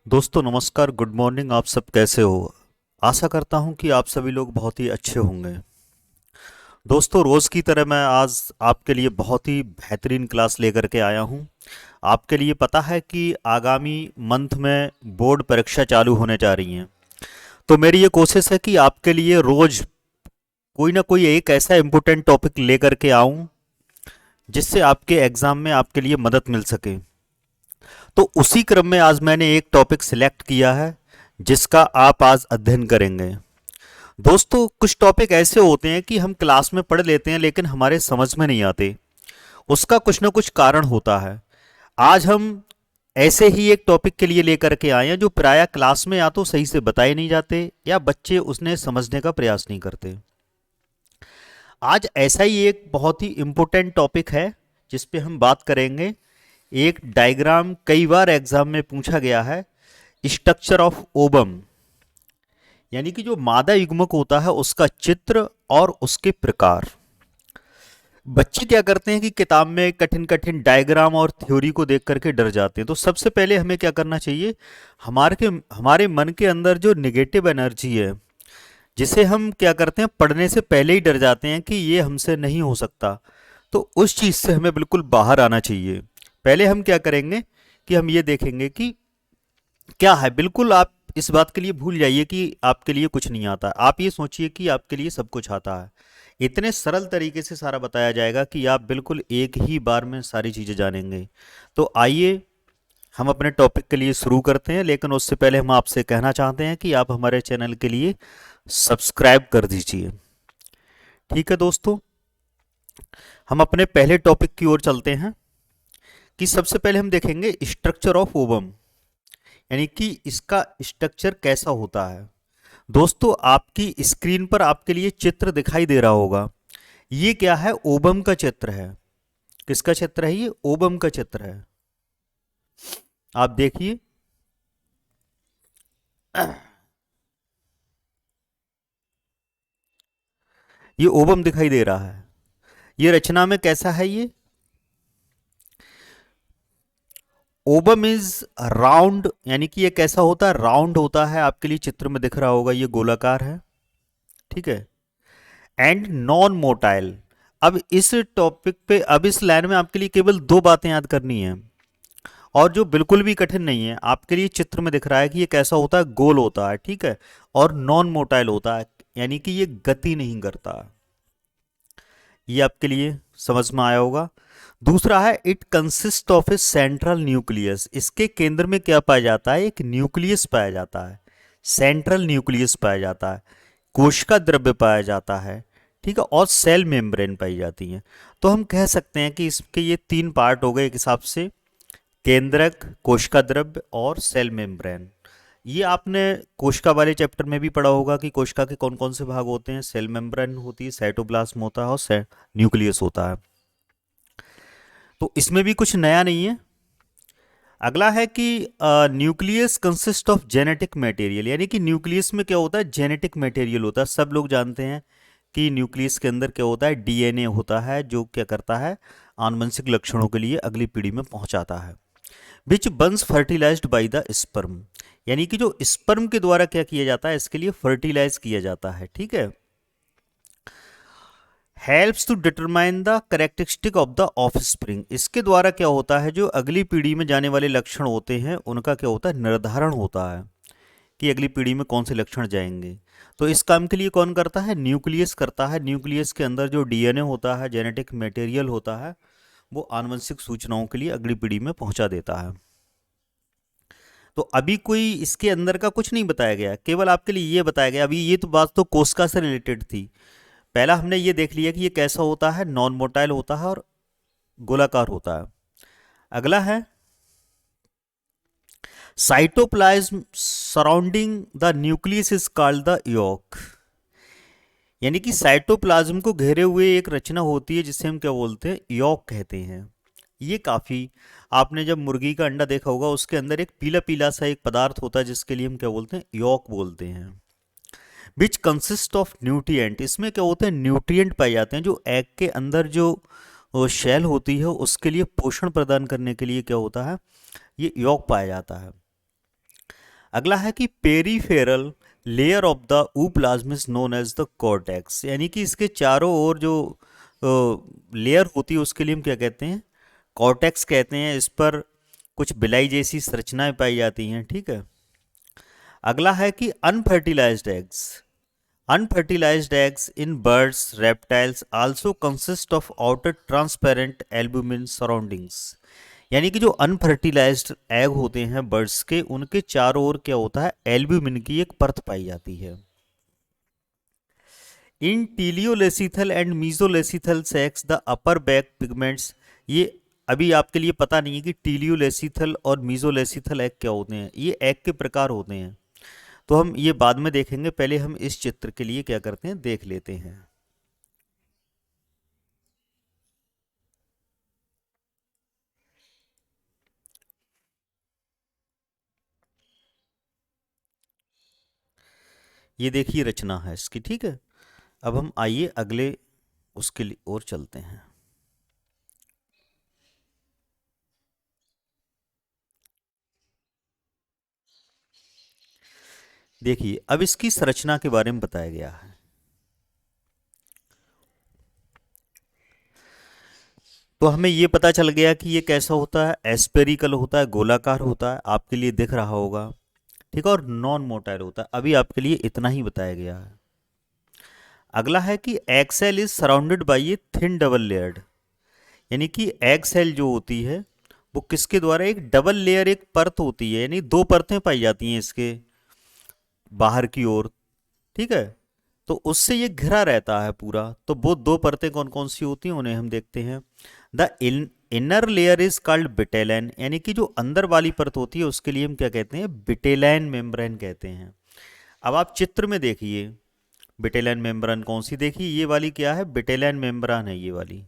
दोस्तों नमस्कार, good morning. आप सब कैसे हो? आशा करता हूं कि आप सभी लोग बहुत ही अच्छे होंगे। दोस्तों, रोज़ की तरह मैं आज आपके लिए बहुत ही बेहतरीन क्लास लेकर के आया हूं। आपके लिए पता है कि आगामी मंथ में बोर्ड परीक्षा चालू होने जा रही हैं। तो मेरी ये कोशिश है कि आपके लिए रोज़ कोई ना कोई एक ऐसा इम्पोर्टेंट टॉपिक लेकर के आऊं जिससे आपके एग्ज़ाम में आपके लिए मदद मिल सके। तो उसी क्रम में आज मैंने एक टॉपिक सिलेक्ट किया है जिसका आप आज अध्ययन करेंगे। दोस्तों, कुछ टॉपिक ऐसे होते हैं कि हम क्लास में पढ़ लेते हैं लेकिन हमारे समझ में नहीं आते। उसका कुछ ना कुछ कारण होता है। आज हम ऐसे ही एक टॉपिक के लिए लेकर के आए हैं जो प्रायः क्लास में या तो सही से बताए नहीं जाते या बच्चे उसने समझने का प्रयास नहीं करते। आज ऐसा ही एक बहुत ही इम्पोर्टेंट टॉपिक है जिस पे हम बात करेंगे। एक डायग्राम कई बार एग्जाम में पूछा गया है, स्ट्रक्चर ऑफ ओबम, यानी कि जो मादा युग्मक होता है उसका चित्र और उसके प्रकार। बच्चे क्या करते हैं कि किताब में कठिन कठिन डायग्राम और थ्योरी को देख करके डर जाते हैं। तो सबसे पहले हमें क्या करना चाहिए, हमारे मन के अंदर जो निगेटिव एनर्जी है, जिसे हम क्या करते हैं पढ़ने से पहले ही डर जाते हैं कि ये हमसे नहीं हो सकता, तो उस चीज़ से हमें बिल्कुल बाहर आना चाहिए। पहले हम क्या करेंगे कि हम ये देखेंगे कि क्या है। बिल्कुल आप इस बात के लिए भूल जाइए कि आपके लिए कुछ नहीं आता। आप ये सोचिए कि आपके लिए सब कुछ आता है। इतने सरल तरीके से सारा बताया जाएगा कि आप बिल्कुल एक ही बार में सारी चीज़ें जानेंगे। तो आइए हम अपने टॉपिक के लिए शुरू करते हैं, लेकिन उससे पहले हम आपसे कहना चाहते हैं कि आप हमारे चैनल के लिए सब्सक्राइब कर दीजिए। ठीक है दोस्तों, हम अपने पहले टॉपिक की ओर चलते हैं कि सबसे पहले हम देखेंगे स्ट्रक्चर ऑफ ओबम, यानी कि इसका स्ट्रक्चर कैसा होता है। दोस्तों, आपकी स्क्रीन पर आपके लिए चित्र दिखाई दे रहा होगा। ये क्या है? ओबम का चित्र है। किसका चित्र है? ये ओबम का चित्र है। आप देखिए, ये ओबम दिखाई दे रहा है। ये रचना में कैसा है? ये ओबम इज राउंड, यानी कि ये कैसा होता है? राउंड होता है। आपके लिए चित्र में दिख रहा होगा, ये गोलाकार है। ठीक है। And non motile. अब इस टॉपिक पे, अब इस लाइन में आपके लिए केवल दो बातें याद करनी है और जो बिल्कुल भी कठिन नहीं है। आपके लिए चित्र में दिख रहा है कि ये कैसा होता है? गोल होता है। ठीक है। और नॉन मोटाइल होता है, यानी कि ये गति नहीं करता। ये आपके लिए समझ में आया होगा। दूसरा है, it consist of A central nucleus. इसके केंद्र में क्या पाया जाता है? एक न्यूक्लियस पाया जाता है। सेंट्रल न्यूक्लियस पाया जाता है। कोशिका द्रव्य पाया जाता है। ठीक है। और सेल मेम्ब्रेन पाई जाती है। तो हम कह सकते हैं कि इसके ये तीन पार्ट हो गए एक हिसाब से, केंद्रक, कोशिका द्रव्य और सेल मेम्ब्रेन। ये आपने कोशिका वाले चैप्टर में भी पढ़ा होगा कि कोशिका के कौन कौन से भाग होते हैं। सेल मेम्ब्रेन होती है, साइटोप्लाज्म होता है और न्यूक्लियस होता है। तो इसमें भी कुछ नया नहीं है। अगला है कि nucleus consist of genetic material, यानी कि न्यूक्लियस में क्या होता है? जेनेटिक मटेरियल होता है। सब लोग जानते हैं कि न्यूक्लियस के अंदर क्या होता है? डीएनए होता है, जो क्या करता है? आनुवंशिक लक्षणों के लिए अगली पीढ़ी में पहुंचाता है। विच बंस फर्टिलाइज्ड बाय द स्पर्म, यानी कि जो स्पर्म के द्वारा क्या किया जाता है? इसके लिए फर्टिलाइज किया जाता है। ठीक है। Helps to determine the characteristic of the offspring. इसके द्वारा क्या होता है? जो अगली पीढ़ी में जाने वाले लक्षण होते हैं उनका क्या होता है? निर्धारण होता है कि अगली पीढ़ी में कौन से लक्षण जाएंगे। तो इस काम के लिए कौन करता है? न्यूक्लियस करता है। न्यूक्लियस के अंदर जो डीएनए होता है, जेनेटिक मटेरियल होता है, वो आनुवंशिक सूचनाओं के लिए अगली पीढ़ी में पहुंचा देता है। तो अभी कोई इसके अंदर का कुछ नहीं बताया गया, केवल आपके लिए ये बताया गया। अभी ये तो बात तो कोशिका से रिलेटेड थी। पहला हमने ये देख लिया कि ये कैसा होता है? नॉन मोटाइल होता है और गोलाकार होता है। अगला है, cytoplasm surrounding the nucleus is called the yolk, यानी कि साइटोप्लाज्म को घेरे हुए एक रचना होती है जिसे हम क्या बोलते हैं? यॉक कहते हैं। ये काफी, आपने जब मुर्गी का अंडा देखा होगा उसके अंदर एक पीला पीला सा एक पदार्थ होता है जिसके लिए हम क्या बोलते हैं? यॉक बोलते हैं। Which consist of nutrient. इसमें क्या होते हैं? न्यूट्रिएंट पाए जाते हैं। जो एग के अंदर जो शेल होती है उसके लिए पोषण प्रदान करने के लिए क्या होता है? ये यॉक पाया जाता है। अगला है कि peripheral layer of the ooplasm is known as the cortex, यानी कि इसके चारों ओर जो लेयर होती है उसके लिए हम क्या कहते हैं, कॉर्टेक्स कहते हैं। इस पर कुछ बिलाई जैसी संरचनाएं पाई जाती हैं, ठीक है। अगला है कि unfertilised eggs, unfertilised eggs in birds reptiles also consist of outer transparent albumin surroundings, यानी कि जो अनफर्टिलाइज्ड एग होते हैं बर्ड्स के, उनके चारों ओर क्या होता है, एल्ब्यूमिन की एक परत पाई जाती है। In telolecithal and mesolecithal sex the upper back pigments, ये अभी आपके लिए पता नहीं है कि टीलियोलेसिथल और मीजोलेसिथल एग क्या होते हैं, ये एग के प्रकार होते हैं, तो हम ये बाद में देखेंगे। पहले हम इस चित्र के लिए क्या करते हैं, देख लेते हैं। ये देखिए रचना है इसकी, ठीक है। अब हम आइए अगले उसके लिए और चलते हैं। देखिए अब इसकी संरचना के बारे में बताया गया है। तो हमें ये पता चल गया कि ये कैसा होता है, एस्पेरिकल होता है, गोलाकार होता है, आपके लिए दिख रहा होगा, ठीक है, और नॉन मोटाइल होता है। अभी आपके लिए इतना ही बताया गया है। अगला है कि egg cell is surrounded by a thin double layered, यानी कि एग सेल जो होती है वो किसके द्वारा, एक डबल लेयर, एक परत होती है, यानी दो परतें पाई जाती हैं इसके बाहर की ओर, ठीक है। तो उससे ये घिरा रहता है पूरा। तो वो दो परतें कौन कौन सी होती हैं उन्हें हम देखते हैं। The inner layer is called vitelline, यानी कि जो अंदर वाली परत होती है उसके लिए हम क्या कहते हैं, बिटेलैन मेम्ब्रेन कहते हैं। अब आप चित्र में देखिए बिटेलैन मेम्ब्रेन कौन सी, देखिए ये वाली क्या है, बिटेलैन मेम्ब्रेन है, ये वाली,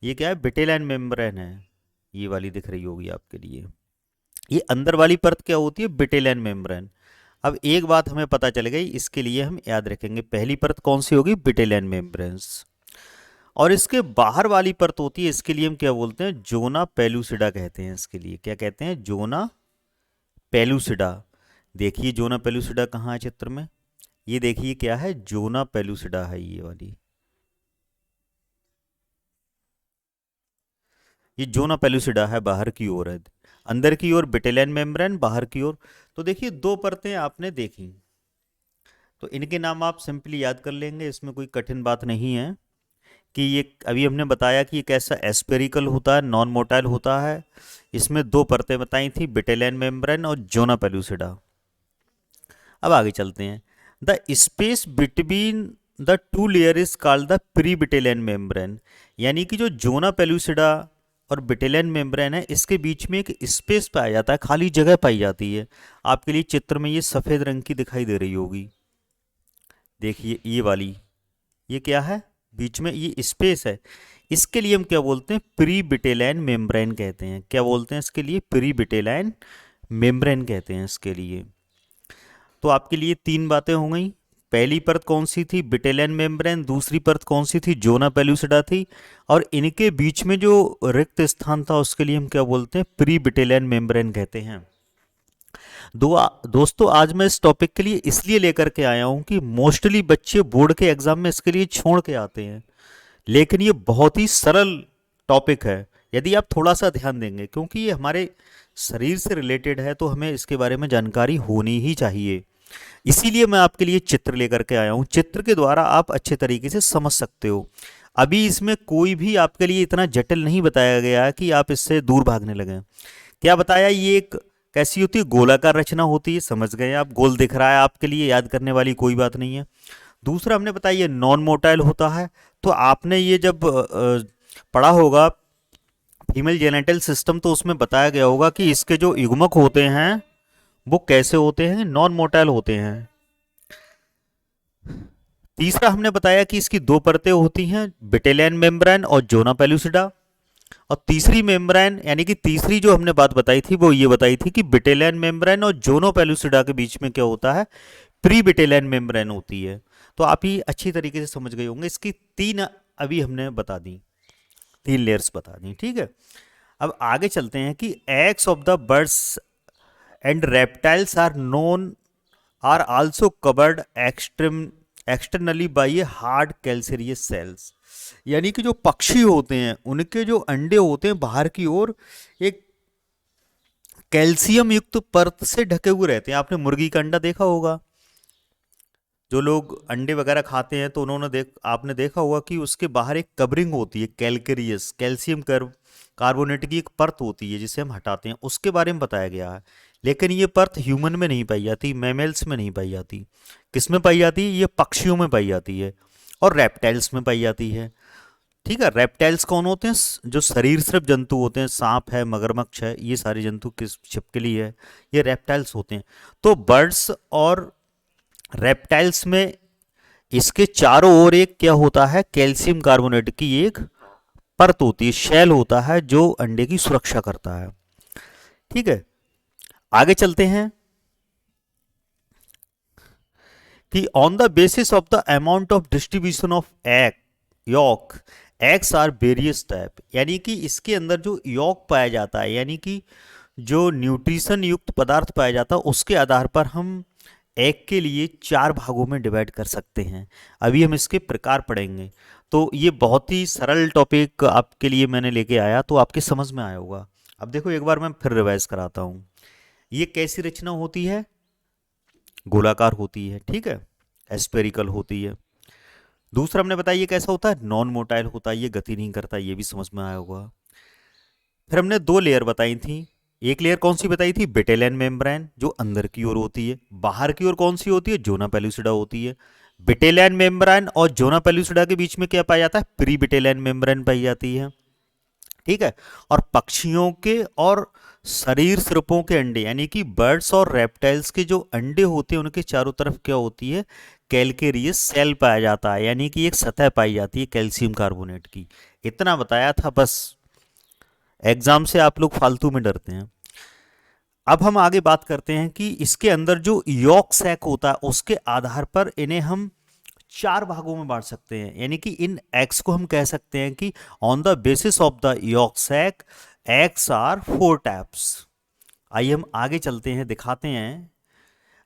ये क्या है, बिटेलैन मेम्ब्रेन है, ये वाली दिख रही होगी आपके लिए। ये अंदर वाली परत क्या होती है, बिटेलैन मेम्ब्रेन। अब एक बात हमें पता चल गई, इसके लिए हम याद रखेंगे, पहली परत कौन सी होगी, बिटेलैन मेम्ब्रेन्स। और इसके बाहर वाली परत होती है, इसके लिए हम क्या बोलते हैं, जोना पेलुसिडा कहते हैं। इसके लिए क्या कहते हैं, जोना पेलुसिडा। देखिए जोना पेलुसिडा कहाँ है चित्र में, ये देखिए क्या है, जोना पेलुसिडा है ये वाली, ये जोना पेलुसिडा है, बाहर की ओर है, अंदर की ओर बिटेलैन मेम्ब्रेन, बाहर की ओर। तो देखिए दो परतें आपने देखी, तो इनके नाम आप सिंपली याद कर लेंगे, इसमें कोई कठिन बात नहीं है। कि ये अभी हमने बताया कि ये कैसा एस्पेरिकल होता है, नॉन मोटाइल होता है। इसमें दो परतें बताई थी, बिटेलैन मेम्ब्रेन और जोना पेलुसिडा। अब आगे चलते हैं। The space between the two layer is called the pre vitelline membrane, यानी कि जो जोना पेलुसिडा और बिटेलैन मेम्ब्रेन है, इसके बीच में एक स्पेस पाया जाता है, खाली जगह पाई जाती है। आपके लिए चित्र में ये सफ़ेद रंग की दिखाई दे रही होगी, देखिए ये वाली, ये क्या है, बीच में ये स्पेस है। इसके लिए हम क्या बोलते हैं, प्री बिटेलैन मेम्ब्रेन कहते हैं। क्या बोलते हैं इसके लिए, प्री बिटेलैन मेम्ब्रेन कहते हैं इसके लिए। तो आपके लिए तीन बातें हो गई। पहली परत कौन सी थी, बिटेलैन मेम्ब्रेन। दूसरी परत कौन सी थी, जोना पेलुसिडा थी। और इनके बीच में जो रिक्त स्थान था उसके लिए हम क्या बोलते हैं, प्री बिटेलैन मेम्ब्रेन कहते हैं। दोस्तों आज मैं इस टॉपिक के लिए इसलिए लेकर के आया हूं कि मोस्टली बच्चे बोर्ड के एग्जाम में इसके लिए छोड़ के आते हैं, लेकिन ये बहुत ही सरल टॉपिक है यदि आप थोड़ा सा ध्यान देंगे, क्योंकि ये हमारे शरीर से रिलेटेड है, तो हमें इसके बारे में जानकारी होनी ही चाहिए। इसीलिए मैं आपके लिए चित्र लेकर के आया हूं, चित्र के द्वारा आप अच्छे तरीके से समझ सकते हो। अभी इसमें कोई भी आपके लिए इतना जटिल नहीं बताया गया है कि आप इससे दूर भागने लगें। क्या बताया, ये एक कैसी होती है, गोलाकार रचना होती है, समझ गए आप, गोल दिख रहा है आपके लिए, याद करने वाली कोई बात नहीं है। दूसरा हमने बताया ये नॉन मोटाइल होता है। तो आपने ये जब पढ़ा होगा फीमेल जेनेटल सिस्टम, तो उसमें बताया गया होगा कि इसके जो युग्मक होते हैं वो कैसे होते हैं, नॉन मोटाइल होते हैं। तीसरा हमने बताया कि इसकी दो परतें होती हैं, बिटेलियन मेम्ब्रेन और जोना पेलुसिडा। और तीसरी मेम्ब्रेन, यानी कि तीसरी जो हमने बात बताई थी वो ये बताई थी कि बिटेलियन मेम्ब्रेन और जोनो पेलुसिडा के बीच में क्या होता है, प्री बिटेलियन मेम्ब्रेन होती है। तो आप ये अच्छी तरीके से समझ गए होंगे। इसकी तीन अभी हमने बता दी, तीन लेयर्स बता दी, ठीक है। अब आगे चलते हैं कि eggs of the birds and reptiles are also covered externally by a hard calcareous shells. यानी कि जो पक्षी होते हैं उनके जो अंडे होते हैं बाहर की ओर एक कैल्शियम युक्त परत से ढके हुए रहते हैं। आपने मुर्गी का अंडा देखा होगा, जो लोग अंडे वगैरह खाते हैं तो आपने देखा होगा कि उसके बाहर एक कवरिंग होती है कैलकेरियस, कैल्शियम कार्बोनेट की एक परत होती है जिसे हम हटाते हैं, उसके बारे में बताया गया है। लेकिन ये परत ह्यूमन में नहीं पाई जाती, मैमल्स में नहीं पाई जाती। किस में पाई जाती है? ये पक्षियों में पाई जाती है और रेप्टाइल्स में पाई जाती है। ठीक है, रेप्टाइल्स कौन होते हैं? जो शरीर सिर्फ जंतु होते हैं, सांप है, मगरमच्छ है, ये सारे जंतु किस छिपकली है, ये रेप्टाइल्स होते हैं। तो बर्ड्स और रेप्टाइल्स में इसके चारों ओर एक क्या होता है? कैल्शियम कार्बोनेट की एक परत होती है, शेल होता है जो अंडे की सुरक्षा करता है। ठीक है, आगे चलते हैं कि on the basis of the amount of distribution of egg yolk eggs are various type. यानी कि इसके अंदर जो यॉक पाया जाता है, यानी कि जो न्यूट्रिशन युक्त पदार्थ पाया जाता है, उसके आधार पर हम एग के लिए 4 भागों में डिवाइड कर सकते हैं। अभी हम इसके प्रकार पढ़ेंगे। तो ये बहुत ही सरल टॉपिक आपके लिए मैंने लेके आया, तो आपके समझ में आया होगा। अब देखो एक बार मैं फिर रिवाइज कराता हूँ। ये कैसी रचना होती है? गोलाकार होती है, ठीक है, एस्पेरिकल होती है। दूसरा हमने बताया ये कैसा होता है? नॉन मोटाइल होता है, ये गति नहीं करता, ये भी समझ में आया होगा। फिर हमने 2 लेयर बताई थी। एक लेयर कौन सी बताई थी? बेटेलियन मेम्ब्रेन, जो अंदर की ओर होती है। बाहर की ओर कौन सी होती है? जोना पेलुसिडा होती है। बेटेलियन मेम्ब्रेन और जोना पेलुसिडा के बीच में क्या पाया जाता है? प्री बेटेलियन मेम्ब्रेन पाई जाती है। ठीक है, और पक्षियों के और शरीर सिर्पों के अंडे, यानी कि बर्ड्स और रेप्टाइल्स के जो अंडे होते हैं उनके चारों तरफ क्या होती है? कैलकेरियस सेल पाया जाता है, यानी कि एक सतह पाई जाती है कैल्शियम कार्बोनेट की। इतना बताया था बस। एग्जाम से आप लोग फालतू में डरते हैं। अब हम आगे बात करते हैं कि इसके अंदर जो यॉक सैक होता है उसके आधार पर इन्हें हम 4 भागों में बांट सकते हैं। यानी कि इन एग्स को हम कह सकते हैं कि on the basis of the yolk sac eggs are 4 types. आइए हम आगे चलते हैं, दिखाते हैं।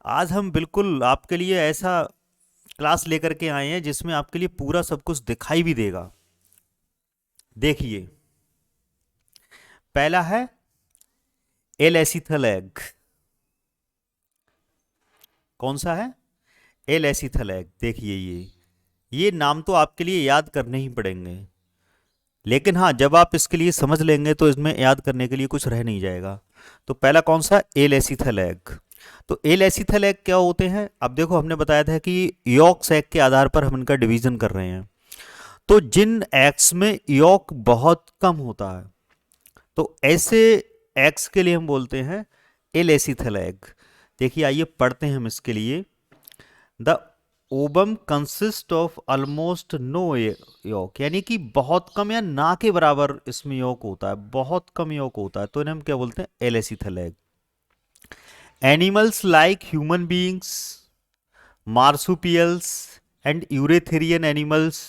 आज हम बिल्कुल आपके लिए ऐसा क्लास लेकर के आए हैं जिसमें आपके लिए पूरा सब कुछ दिखाई भी देगा। देखिए, पहला है एल-एसीथल एग। कौन सा है? एल-एसीथल एग। देखिए ये नाम तो आपके लिए याद करने ही पड़ेंगे, लेकिन हाँ जब आप इसके लिए समझ लेंगे तो इसमें याद करने के लिए कुछ रह नहीं जाएगा। तो पहला कौन सा? एल-एसीथल एग। तो एल-एसीथल एग क्या होते हैं? अब देखो हमने बताया था कि यॉक सैक के आधार पर हम इनका डिवीजन कर रहे हैं। तो जिन एग्स में यॉक बहुत कम होता है, तो ऐसे एग्स के लिए हम बोलते हैं एल-एसीथल एग। देखिए आइए पढ़ते हैं हम इसके लिए। The ovum consist of almost no yolk, यानी कि बहुत कम या ना के बराबर इसमें यॉक होता है, बहुत कम यॉक होता है, तो इन्हें हम क्या बोलते हैं? Alecithal egg. Animals like human beings, marsupials and eutherian animals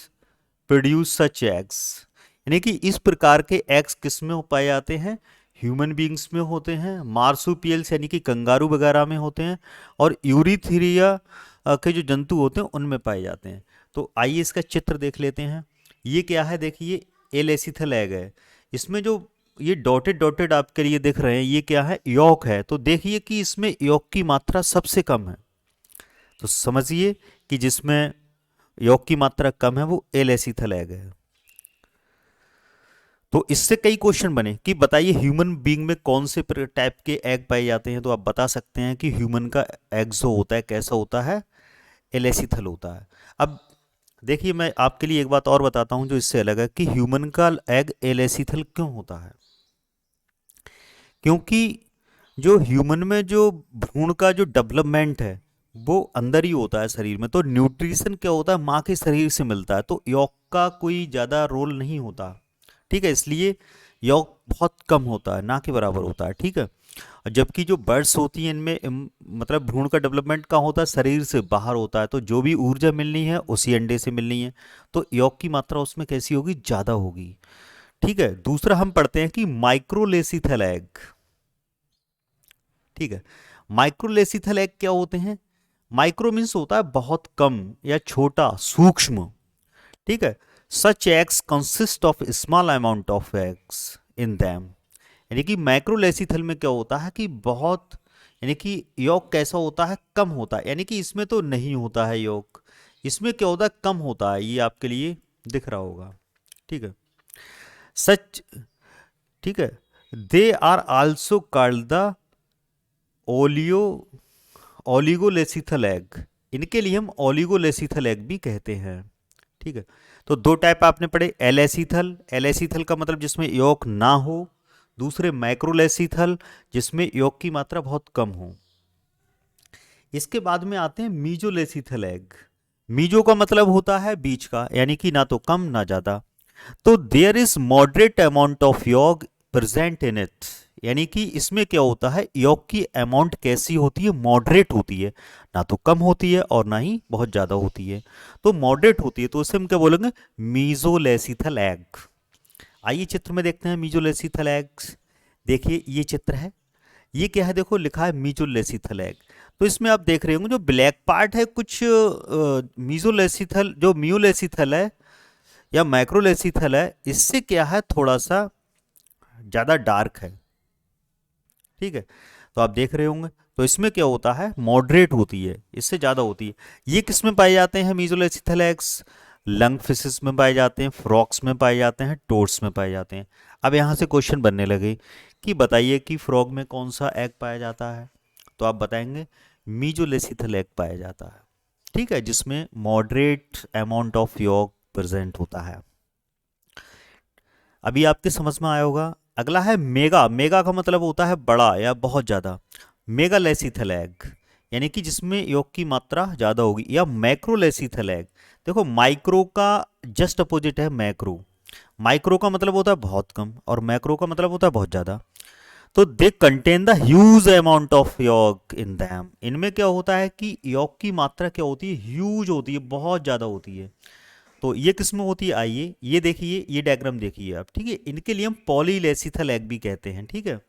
produce such eggs. यानी कि इस प्रकार के एग्स किस में पाए जाते हैं? ह्यूमन बीइंग्स में होते हैं, मार्सुपियल्स यानी कि कंगारू वगैरह में होते हैं, और यूरिथेरिया के जो जंतु होते हैं उनमें पाए जाते हैं। तो आइए इसका चित्र देख लेते हैं। ये क्या है? देखिए एल-एसीथल एग है। इसमें जो ये डॉटेड डॉटेड आपके लिए दिख रहे हैं, ये क्या है? यॉक है। तो देखिए कि इसमें यॉक की मात्रा सबसे कम है। तो समझिए कि जिसमें यॉक की मात्रा कम है वो एल-एसीथल एग है। तो इससे कई क्वेश्चन बने कि बताइए ह्यूमन बीइंग में कौन से टाइप के एग पाए जाते हैं। तो आप बता सकते हैं कि ह्यूमन का एग जो होता है कैसा होता है? एल-एसीथल होता है। अब देखिए मैं आपके लिए एक बात और बताता हूं जो इससे अलग है कि ह्यूमन का एग एल-एसीथल क्यों होता है। क्योंकि जो ह्यूमन में जो भ्रूण का जो डेवलपमेंट है वो अंदर ही होता है शरीर में। तो न्यूट्रिशन क्या होता है? माँ के शरीर से मिलता है, तो यॉक का कोई ज़्यादा रोल नहीं होता। ठीक है, इसलिए यॉक बहुत कम होता है, ना के बराबर होता है। ठीक है, जबकि जो बर्ड्स होती हैं इनमें मतलब भ्रूण का डेवलपमेंट कहाँ होता है? शरीर से बाहर होता है। तो जो भी ऊर्जा मिलनी है उसी अंडे से मिलनी है, तो यॉक की मात्रा उसमें कैसी होगी? ज़्यादा होगी। ठीक है, दूसरा हम पढ़ते हैं कि माइक्रोलेसिथल एग। ठीक है। माइक्रोलेसिथल एग क्या होते हैं? माइक्रो मीन्स होता है बहुत कम या छोटा, सूक्ष्म। ठीक है। Such eggs consist of small amount of eggs in them. यानी कि माइक्रोलेसिथल में क्या होता है कि बहुत, यानी कि योग कैसा होता है, कम होता है। यानी कि इसमें तो नहीं होता है योग, इसमें क्या होता है, कम होता है। ये आपके लिए दिख रहा होगा। ठीक है। सच, ठीक है, they are also called the oleo oligolecithal egg. इनके लिए हम ओलिगोलेसिथल एग भी कहते हैं। ठीक है। तो दो टाइप आपने पढ़े, एलेसीथल, एलेसीथल का मतलब जिसमें यॉक ना हो, दूसरे मैक्रोलेसीथल जिसमें यॉक की मात्रा बहुत कम हो। इसके बाद में आते हैं मीजोलेसिथल एग। मीजो का मतलब होता है बीच का, यानी कि ना तो कम ना ज्यादा। तो there is moderate amount of yolk present in it. यानी कि इसमें क्या होता है, यॉक की अमाउंट कैसी होती है, मॉडरेट होती है, ना तो कम होती है और ना ही बहुत ज्यादा होती है। तो मॉडरेट होती है, तो इसे हम क्या बोलेंगे, मीजोलेसिथल एग। आइए चित्र में देखते हैं मीजोलेसिथल एग्स। देखिए ये चित्र है, ये क्या है, देखो लिखा है मीजोलेसिथल एग। तो इसमें आप देख रहे होंगे जो ब्लैक पार्ट है, कुछ मीजोलेसिथल जो मियोलेसिथल है या माइक्रोलेसिथल है, इससे क्या है, थोड़ा सा ज़्यादा डार्क है। ठीक है। तो आप देख रहे होंगे, तो इसमें क्या होता है, मॉडरेट होती है, इससे ज़्यादा होती है। ये किस में पाए जाते हैं मीजोलेसिथल एग्स? लंग फिशेस में पाए जाते हैं, फ्रॉक्स में पाए जाते हैं, टोड्स में पाए जाते हैं। अब यहाँ से क्वेश्चन बनने लगे कि बताइए कि फ्रॉग में कौन सा एग पाया जाता है? तो आप बताएंगे मीजोलेसिथल एग पाया जाता है। ठीक है, जिसमें moderate amount of yolk present होता है। अभी आपके समझ में आया होगा। अगला है मेगा। मेगा का मतलब होता है बड़ा या बहुत ज़्यादा। मेगालेसिथल एग, यानी कि जिसमें योग की मात्रा ज़्यादा होगी। या मैक्रोलेसिथल एग। देखो माइक्रो का जस्ट अपोजिट है मैक्रो। माइक्रो का मतलब होता है बहुत कम और मैक्रो का मतलब होता है बहुत ज़्यादा। तो they contain the huge amount of योग इन दैम। इनमें क्या होता है कि योग की मात्रा क्या होती है, ह्यूज होती है, बहुत ज़्यादा होती है। तो ये किस में होती है, आइए ये देखिए, ये डायग्राम देखिए आप। ठीक है, इनके लिए हम पॉलीलेसिथल एग भी कहते हैं। ठीक है।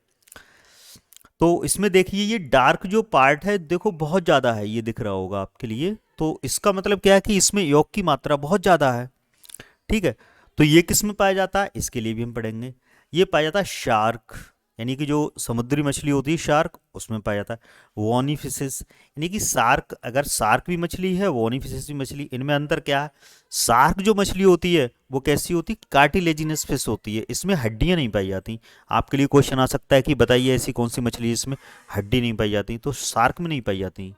तो इसमें देखिए ये डार्क जो पार्ट है, देखो बहुत ज़्यादा है, ये दिख रहा होगा आपके लिए। तो इसका मतलब क्या है कि इसमें योग की मात्रा बहुत ज़्यादा है। ठीक है। तो ये किस में पाया जाता है, इसके लिए भी हम पढ़ेंगे। ये पाया जाता है शार्क, यानी कि जो समुद्री मछली होती है शार्क, उसमें पाया जाता है। वॉनी फिशेस, यानी कि शार्क, अगर शार्क भी मछली है, वॉनी फिशेस भी मछली, इनमें अंतर क्या है? शार्क जो मछली होती है वो कैसी होती है, कार्टिलेजिनस फिश होती है, इसमें हड्डियां नहीं पाई जाती। आपके लिए क्वेश्चन आ सकता है कि बताइए ऐसी कौन सी मछली है जिसमें हड्डी नहीं पाई जाती? तो शार्क में नहीं पाई जाती,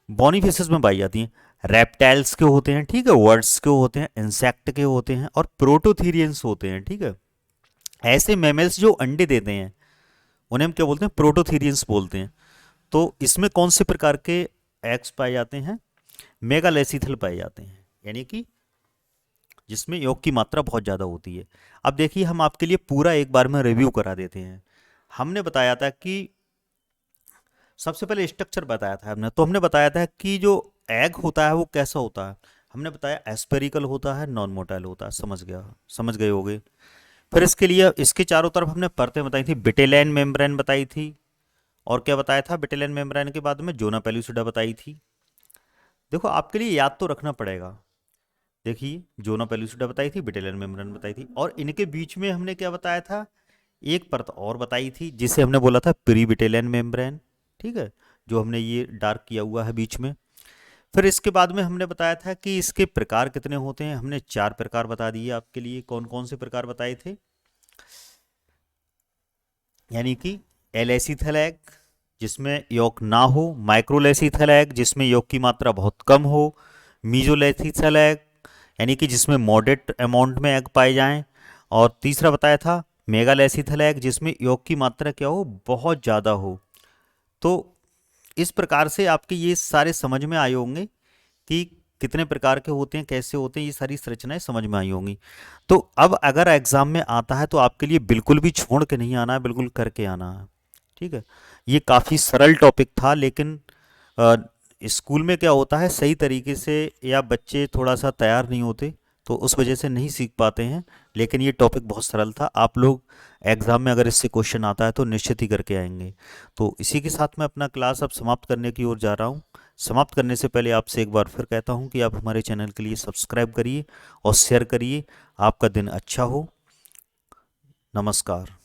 बॉनी फिशेस में पाई जाती हैं। रेप्टाइल्स के होते हैं, ठीक है, वर्ड्स के होते हैं, इंसेक्ट के होते हैं और प्रोटोथीरियंस होते हैं। ठीक है। ऐसे मैमल्स जो अंडे देते हैं उन्हें हम क्या बोलते हैं, प्रोटोथीरियंस बोलते हैं। तो इसमें कौन से प्रकार के एग्स पाए जाते हैं? मेगालेसिथल पाए जाते हैं, यानी कि जिसमें योग की मात्रा बहुत ज़्यादा होती है। अब देखिए हम आपके लिए पूरा एक बार में रिव्यू करा देते हैं। हमने बताया था कि सबसे पहले स्ट्रक्चर बताया था हमने, तो हमने बताया था कि जो एग होता है वो कैसा होता है। हमने बताया एस्पेरिकल होता है, नॉन मोटाइल होता है। समझ गया, समझ गए होगे। फिर इसके लिए इसके चारों तरफ हमने परतें बताई थी, बिटेलैन मेम्ब्रेन बताई थी। और क्या बताया था, बिटेलैन मेम्ब्रेन के बाद में जोना पेलुसिडा बताई थी। देखो आपके लिए याद तो रखना पड़ेगा। देखिए जोना पेलुसिडा बताई थी, बिटेलैन मेम्ब्रेन बताई थी, और इनके बीच में हमने क्या बताया था, एक परत और बताई थी जिसे हमने बोला था प्री बिटेलैन मेम्ब्रेन। ठीक है, जो हमने ये डार्क किया हुआ है बीच में। फिर इसके बाद में हमने बताया था कि इसके प्रकार कितने होते हैं। हमने 4 प्रकार बता दिए आपके लिए। कौन कौन से प्रकार बताए थे? यानी कि एलेसिथल एग जिसमें यॉक ना हो, माइक्रोलेसिथल एग जिसमें यॉक की मात्रा बहुत कम हो, मीजोलेसिथल एग यानी कि जिसमें मॉडरेट अमाउंट में एग पाए जाएं, और तीसरा बताया था मेगालेसिथल एग जिसमें यॉक की मात्रा क्या हो, बहुत ज़्यादा हो। तो इस प्रकार से आपके ये सारे समझ में आए होंगे कि कितने प्रकार के होते हैं, कैसे होते हैं, ये सारी संरचनाएं समझ में आई होंगी। तो अब अगर एग्जाम में आता है तो आपके लिए बिल्कुल भी छोड़ के नहीं आना है, बिल्कुल करके आना है। ठीक है। ये काफ़ी सरल टॉपिक था, लेकिन अ, स्कूल में क्या होता है, सही तरीके से या बच्चे थोड़ा सा तैयार नहीं होते, तो उस वजह से नहीं सीख पाते हैं। लेकिन ये टॉपिक बहुत सरल था, आप लोग एग्ज़ाम में अगर इससे क्वेश्चन आता है तो निश्चित ही करके आएंगे। तो इसी के साथ मैं अपना क्लास अब समाप्त करने की ओर जा रहा हूँ। समाप्त करने से पहले आपसे एक बार फिर कहता हूँ कि आप हमारे चैनल के लिए सब्सक्राइब करिए और शेयर करिए। आपका दिन अच्छा हो। नमस्कार।